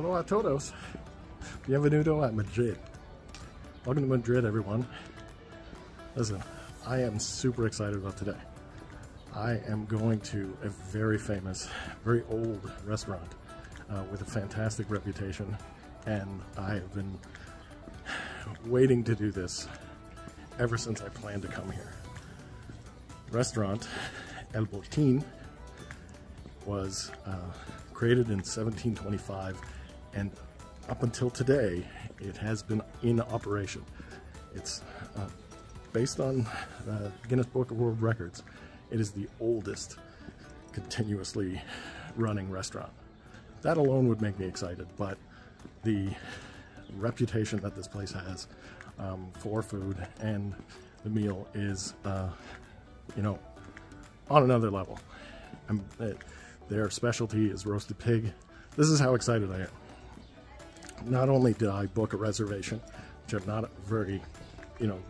Hola a todos. Bienvenido a Madrid. Welcome to Madrid, everyone. Listen, I am super excited about today. I am going to a very famous, very old restaurant with a fantastic reputation, and I have been waiting to do this ever since I planned to come here. Restaurant Casa Botín was created in 1725, and up until today it has been in operation. It's based on Guinness Book of World Records. It is the oldest continuously running restaurant. That alone would make me excited, but the reputation that this place has for food and the meal is, you know, on another level. Their specialty is roasted pig. This is how excited I am. Not only did I book a reservation, which I'm not very,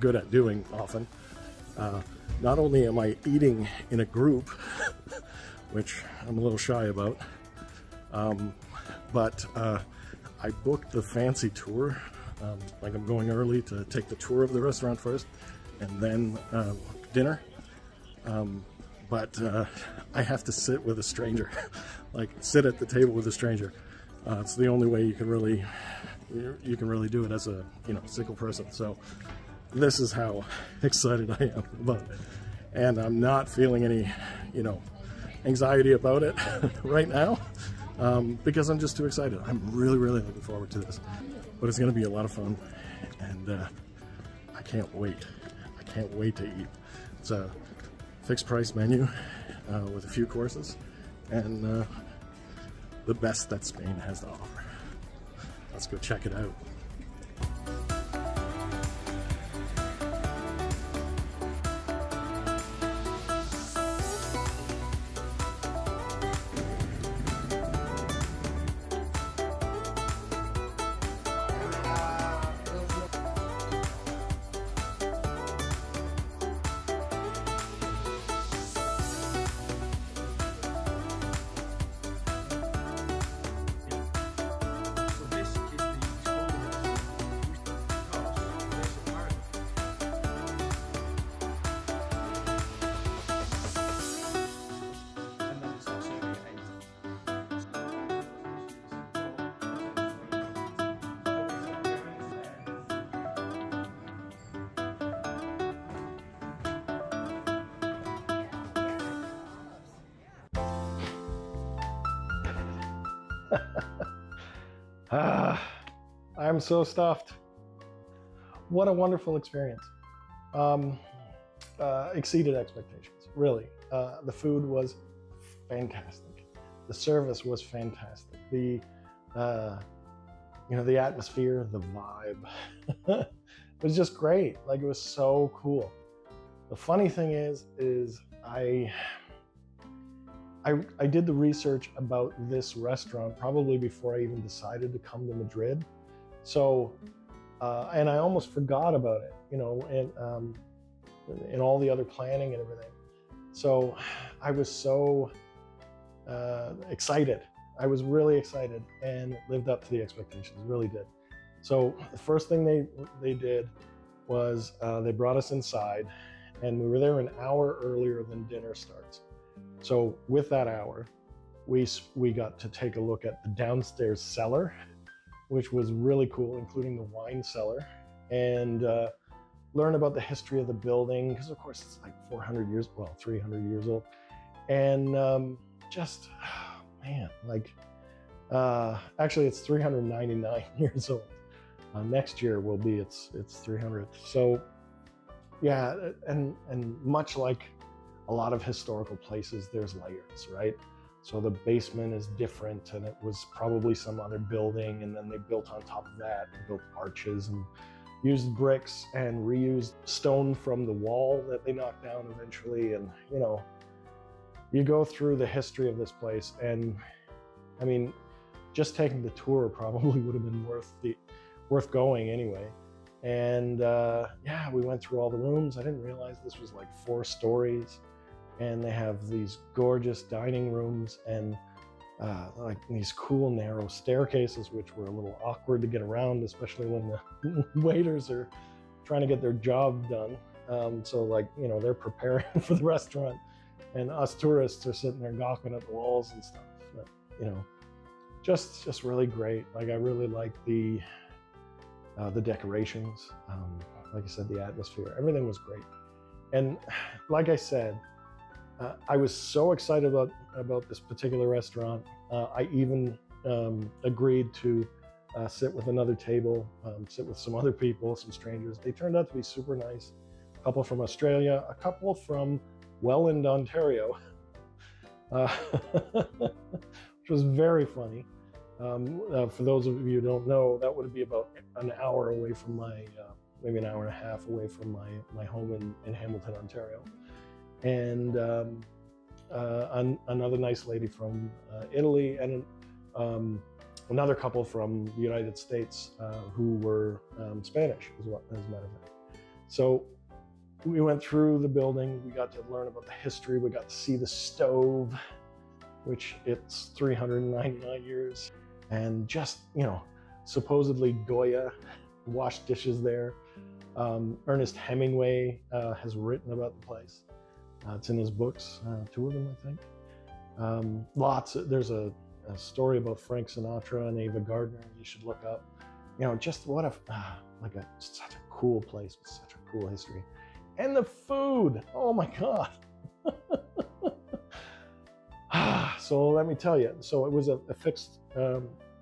good at doing often, not only am I eating in a group, which I'm a little shy about, but I booked the fancy tour. Like, I'm going early to take the tour of the restaurant first, and then dinner. But I have to sit with a stranger, like sit at the table with a stranger. It's the only way you can really do it as a single person. So this is how excited I am about it, and I'm not feeling any anxiety about it right now because I'm just too excited. I'm really looking forward to this, but it's going to be a lot of fun, and I can't wait. I can't wait to eat. It's a fixed price menu with a few courses, and the best that Spain has to offer. Let's go check it out. I'm so stuffed. What a wonderful experience. Exceeded expectations, really. The food was fantastic. The service was fantastic. The atmosphere, the vibe, was just great. Like, it was so cool. The funny thing is I did the research about this restaurant probably before I even decided to come to Madrid. So, and I almost forgot about it, and all the other planning and everything. So I was so excited. I was really excited, and lived up to the expectations, really did. So the first thing they did was they brought us inside, and we were there an hour earlier than dinner starts. So with that hour, we got to take a look at the downstairs cellar, which was really cool, including the wine cellar, and learn about the history of the building, because of course it's like 300 years old. And just, man, like, actually it's 399 years old. Next year will be its 300th. So yeah, and much like a lot of historical places, there's layers, right? So the basement is different, and it was probably some other building, and then they built on top of that, and built arches and used bricks and reused stone from the wall that they knocked down eventually. And you go through the history of this place, and I mean, just taking the tour probably would have been worth going anyway. And yeah, we went through all the rooms. I didn't realize this was like 4 stories. And they have these gorgeous dining rooms, and like these cool narrow staircases, which were a little awkward to get around, especially when the waiters are trying to get their job done. So like, you know, they're preparing for the restaurant, and us tourists are sitting there gawking at the walls and stuff. But, you know, just really great. Like, I really like the decorations. Like I said, the atmosphere, everything was great. And like I said, I was so excited about this particular restaurant. I even agreed to sit with another table, sit with some other people, some strangers. They turned out to be super nice. A couple from Australia, a couple from Welland, Ontario, which was very funny. For those of you who don't know, that would be about an hour away from my, maybe an hour and a half away from my home in Hamilton, Ontario. And another nice lady from Italy, and another couple from the United States who were Spanish, as a matter of fact. So we went through the building. We got to learn about the history. We got to see the stove, which it's 399 years. And just, you know, supposedly Goya washed dishes there. Ernest Hemingway has written about the place. It's in his books, 2 of them, I think. There's a story about Frank Sinatra and Ava Gardner you should look up. You know, just what such a cool place with such a cool history. And the food, oh my God. So let me tell you, so it was a fixed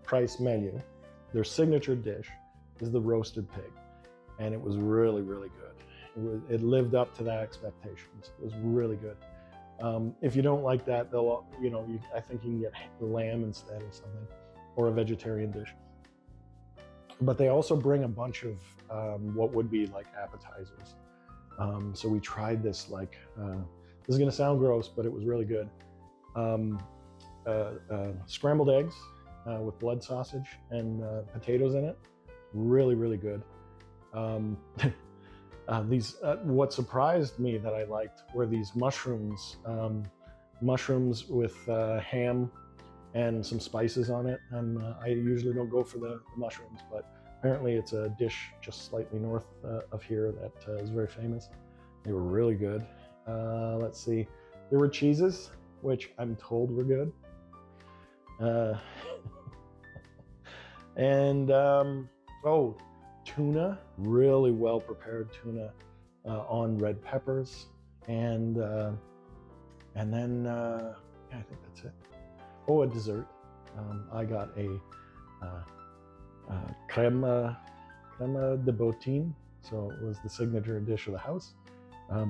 price menu. Their signature dish is the roasted pig, and it was really, really good. It lived up to that expectations. It was really good. If you don't like that, I think you can get the lamb instead or something, or a vegetarian dish. But they also bring a bunch of what would be like appetizers. So we tried this, like, this is gonna sound gross, but it was really good. Scrambled eggs with blood sausage and potatoes in it. Really, really good. What surprised me that I liked were these mushrooms, mushrooms with ham and some spices on it. And I usually don't go for the mushrooms, but apparently it's a dish just slightly north of here that is very famous. They were really good. Let's see, there were cheeses, which I'm told were good. And tuna, really well prepared tuna on red peppers, and then yeah, I think that's it. Oh, a dessert. I got a crema de botín, so it was the signature dish of the house.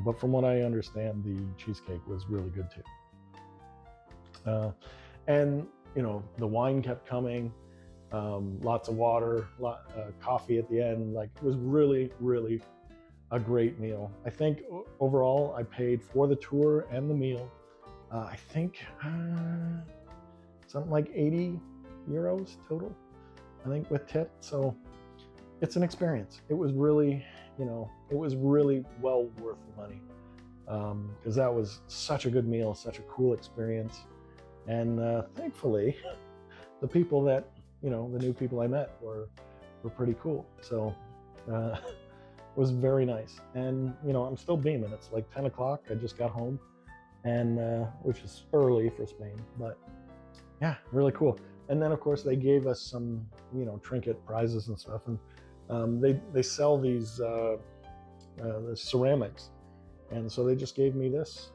But from what I understand, the cheesecake was really good too. And you know, the wine kept coming. Lots of water, coffee at the end. Like, it was really, really a great meal. I think overall I paid for the tour and the meal, I think something like 80 euros total, I think, with tip. So it's an experience. It was really, you know, it was really well worth the money, because that was such a good meal, such a cool experience. And thankfully, the people that, you know, the new people I met were pretty cool. So it was very nice. And, you know, I'm still beaming. It's like 10 o'clock. I just got home, and which is early for Spain, but yeah, really cool. And then of course they gave us some, you know, trinket prizes and stuff. And they sell these the ceramics. And so they just gave me this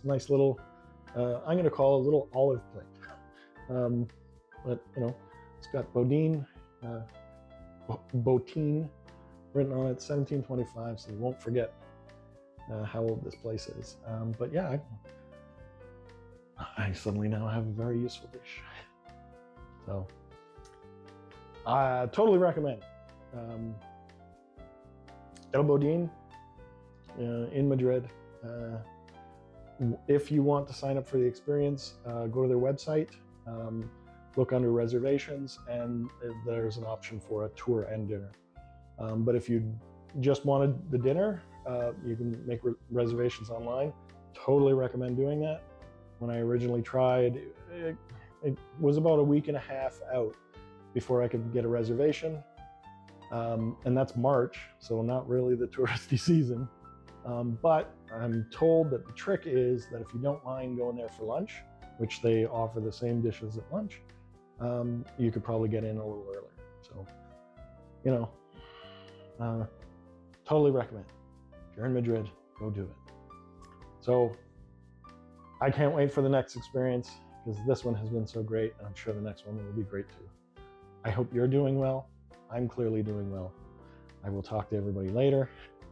nice little, I'm going to call it a little olive plate. But, you know, it's got Botín written on it, 1725, so you won't forget how old this place is. But yeah, I suddenly now have a very useful dish. So I totally recommend El Botín in Madrid. If you want to sign up for the experience, go to their website. Look under reservations, and there's an option for a tour and dinner. But if you just wanted the dinner, you can make reservations online. Totally recommend doing that. When I originally tried, it it was about a week and a half out before I could get a reservation. And that's March, so not really the touristy season. But I'm told that the trick is that if you don't mind going there for lunch, which they offer the same dishes at lunch, you could probably get in a little earlier. So, you know, totally recommend. If you're in Madrid, go do it. So I can't wait for the next experience, because this one has been so great, and I'm sure the next one will be great too. I hope you're doing well. I'm clearly doing well. I will talk to everybody later.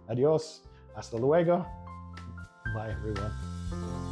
Adios. Hasta luego. Bye, everyone.